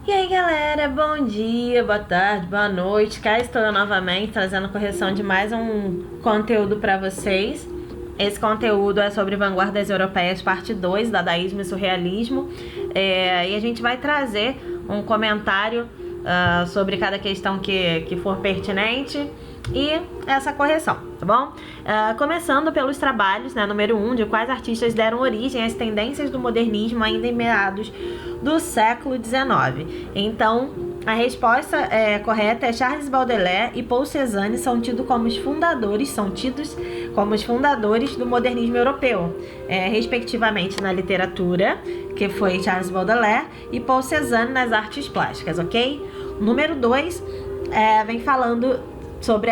E aí galera, bom dia, boa tarde, boa noite. Cá estou eu novamente trazendo correção de mais um conteúdo para vocês. Esse conteúdo é sobre vanguardas europeias, parte 2, dadaísmo e surrealismo. E a gente vai trazer um comentário sobre cada questão que for pertinente e essa correção, tá bom? Começando pelos trabalhos, né, número 1, de quais artistas deram origem às tendências do modernismo ainda em meados do século XIX. Então, a resposta correta é Charles Baudelaire e Paul Cézanne são tidos como os fundadores do modernismo europeu, respectivamente na literatura, que foi Charles Baudelaire, e Paul Cézanne nas artes plásticas, ok? Número 2 vem falando sobre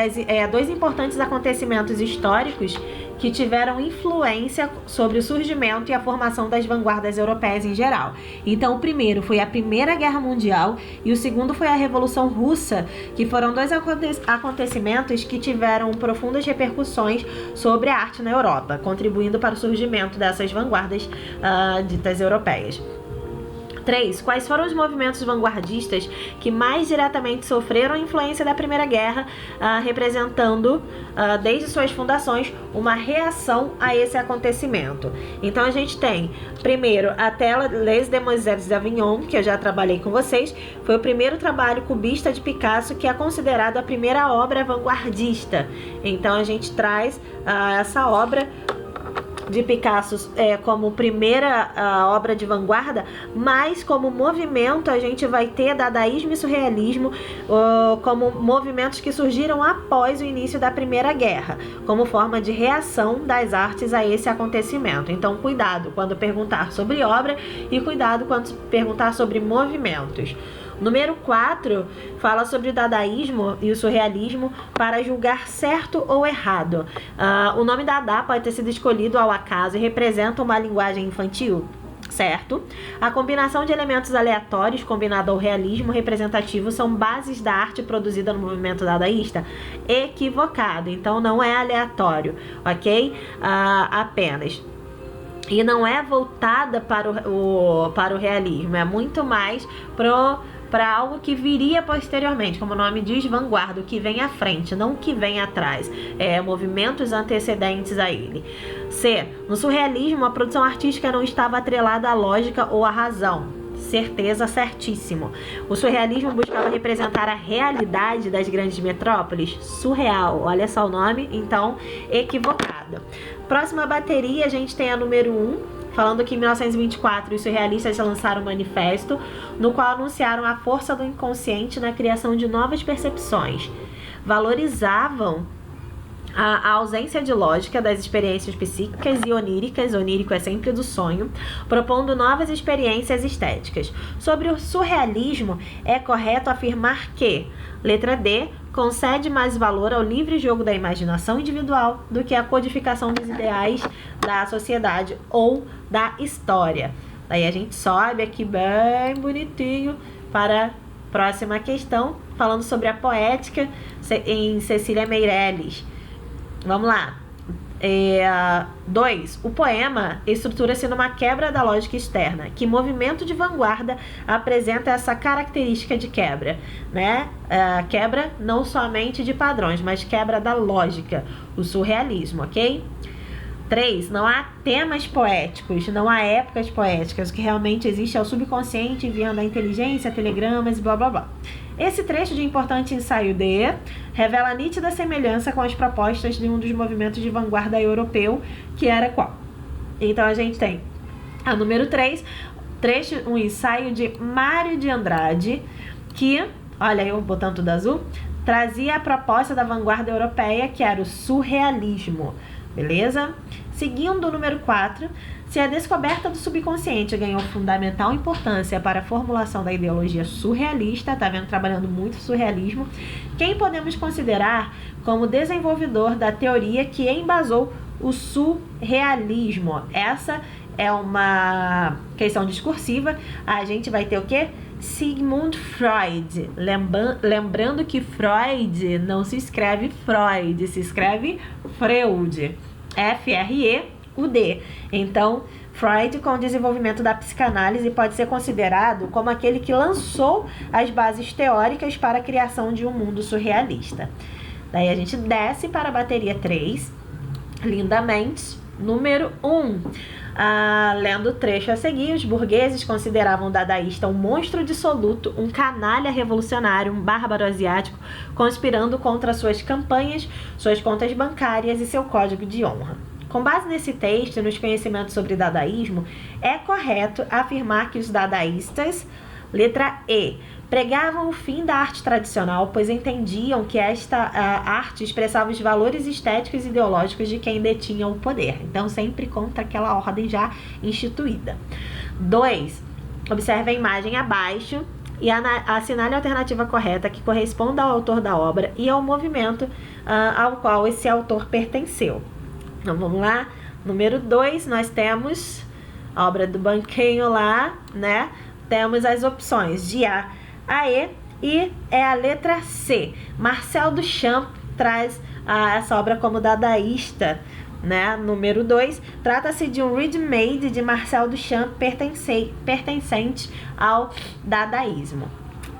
dois importantes acontecimentos históricos que tiveram influência sobre o surgimento e a formação das vanguardas europeias em geral. Então, o primeiro foi a Primeira Guerra Mundial e o segundo foi a Revolução Russa, que foram dois acontecimentos que tiveram profundas repercussões sobre a arte na Europa, contribuindo para o surgimento dessas vanguardas ditas europeias. 3. Quais foram os movimentos vanguardistas que mais diretamente sofreram a influência da Primeira Guerra, representando, desde suas fundações, uma reação a esse acontecimento? Então, a gente tem, primeiro, a tela Les Demoiselles d'Avignon, que eu já trabalhei com vocês. Foi o primeiro trabalho cubista de Picasso, que é considerado a primeira obra vanguardista. Então, a gente traz essa obra de Picasso como primeira obra de vanguarda, mas como movimento a gente vai ter dadaísmo e surrealismo como movimentos que surgiram após o início da Primeira Guerra, como forma de reação das artes a esse acontecimento. Então, cuidado quando perguntar sobre obra e cuidado quando perguntar sobre movimentos. Número 4 fala sobre o dadaísmo e o surrealismo para julgar certo ou errado. O nome Dada pode ter sido escolhido ao acaso e representa uma linguagem infantil, certo? A combinação de elementos aleatórios combinado ao realismo representativo são bases da arte produzida no movimento dadaísta? Equivocado, então não é aleatório, ok? Apenas. E não é voltada para o realismo, é muito mais para algo que viria posteriormente, como o nome diz, vanguarda, o que vem à frente, não o que vem atrás, movimentos antecedentes a ele. C. No surrealismo, a produção artística não estava atrelada à lógica ou à razão. Certeza, certíssimo. O surrealismo buscava representar a realidade das grandes metrópoles. Surreal, olha só o nome, então equivocado. Próxima bateria, a gente tem a número 1, falando que em 1924 os surrealistas lançaram um manifesto no qual anunciaram a força do inconsciente na criação de novas percepções. Valorizavam a ausência de lógica das experiências psíquicas e oníricas, onírico é sempre do sonho, propondo novas experiências estéticas. Sobre o surrealismo, é correto afirmar que, letra D, concede mais valor ao livre jogo da imaginação individual do que à codificação dos ideais da sociedade ou da história. Daí a gente sobe aqui bem bonitinho para a próxima questão, falando sobre a poética em Cecília Meirelles. Vamos lá. 2. O poema estrutura-se numa quebra da lógica externa. Que movimento de vanguarda apresenta essa característica de quebra, né? Quebra não somente de padrões, mas quebra da lógica, o surrealismo, ok? 3. Não há temas poéticos, não há épocas poéticas. O que realmente existe é o subconsciente enviando a inteligência, telegramas e blá blá blá. Esse trecho de importante ensaio D revela a nítida semelhança com as propostas de um dos movimentos de vanguarda europeu, que era qual? Então a gente tem a número 3, um ensaio de Mário de Andrade, que, olha eu botando tudo azul, trazia a proposta da vanguarda europeia, que era o surrealismo. Beleza? Seguindo o número 4, se a descoberta do subconsciente ganhou fundamental importância para a formulação da ideologia surrealista, tá vendo? Trabalhando muito surrealismo, quem podemos considerar como desenvolvedor da teoria que embasou o surrealismo? Essa é uma questão discursiva. A gente vai ter o quê? Sigmund Freud. Lembrando que Freud não se escreve Freud, se escreve Freud. Freud. Então, Freud, com o desenvolvimento da psicanálise, pode ser considerado como aquele que lançou as bases teóricas para a criação de um mundo surrealista. Daí a gente desce para a bateria 3, lindamente. Número 1. Lendo o trecho a seguir, os burgueses consideravam o dadaísta um monstro dissoluto, um canalha revolucionário, um bárbaro asiático, conspirando contra suas campanhas, suas contas bancárias e seu código de honra. Com base nesse texto e nos conhecimentos sobre dadaísmo, é correto afirmar que os dadaístas, letra E, pregavam o fim da arte tradicional, pois entendiam que esta arte expressava os valores estéticos e ideológicos de quem detinha o poder. Então, sempre contra aquela ordem já instituída. 2. Observe a imagem abaixo e assinale a alternativa correta que corresponda ao autor da obra e ao movimento ao qual esse autor pertenceu. Então, vamos lá. Número 2, nós temos a obra do banquinho lá, né? Temos as opções de A a E e é a letra C. Marcel Duchamp traz essa obra como dadaísta, né? Número 2, trata-se de um ready-made de Marcel Duchamp pertencente ao dadaísmo.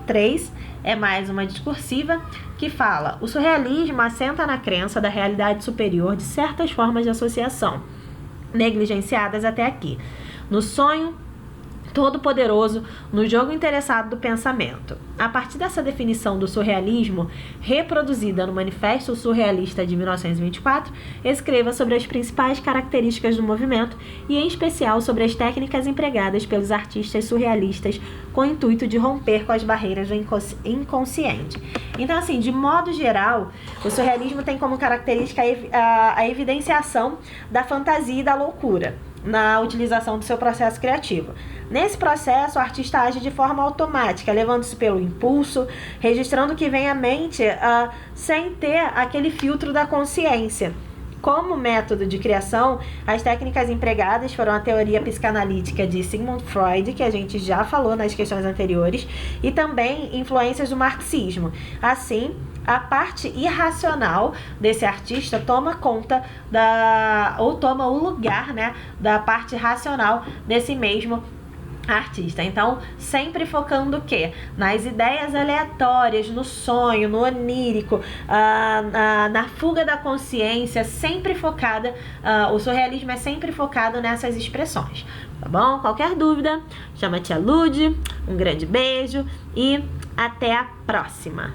3 é mais uma discursiva que fala: o surrealismo assenta na crença da realidade superior de certas formas de associação, negligenciadas até aqui, no sonho todo-poderoso, no jogo interessado do pensamento. A partir dessa definição do surrealismo, reproduzida no Manifesto Surrealista de 1924, escreva sobre as principais características do movimento e, em especial, sobre as técnicas empregadas pelos artistas surrealistas com o intuito de romper com as barreiras do inconsciente. Então, assim, de modo geral, o surrealismo tem como característica a evidenciação da fantasia e da loucura na utilização do seu processo criativo. Nesse processo, o artista age de forma automática, levando-se pelo impulso, registrando o que vem à mente sem ter aquele filtro da consciência. Como método de criação, as técnicas empregadas foram a teoria psicanalítica de Sigmund Freud, que a gente já falou nas questões anteriores, e também influências do marxismo. Assim, a parte irracional desse artista toma conta toma o lugar, né, da parte racional desse mesmo artista. Então, sempre focando o quê? Nas ideias aleatórias, no sonho, no onírico, na fuga da consciência, sempre focada, o surrealismo é sempre focado nessas expressões, tá bom? Qualquer dúvida, chama a tia Lud, um grande beijo e até a próxima!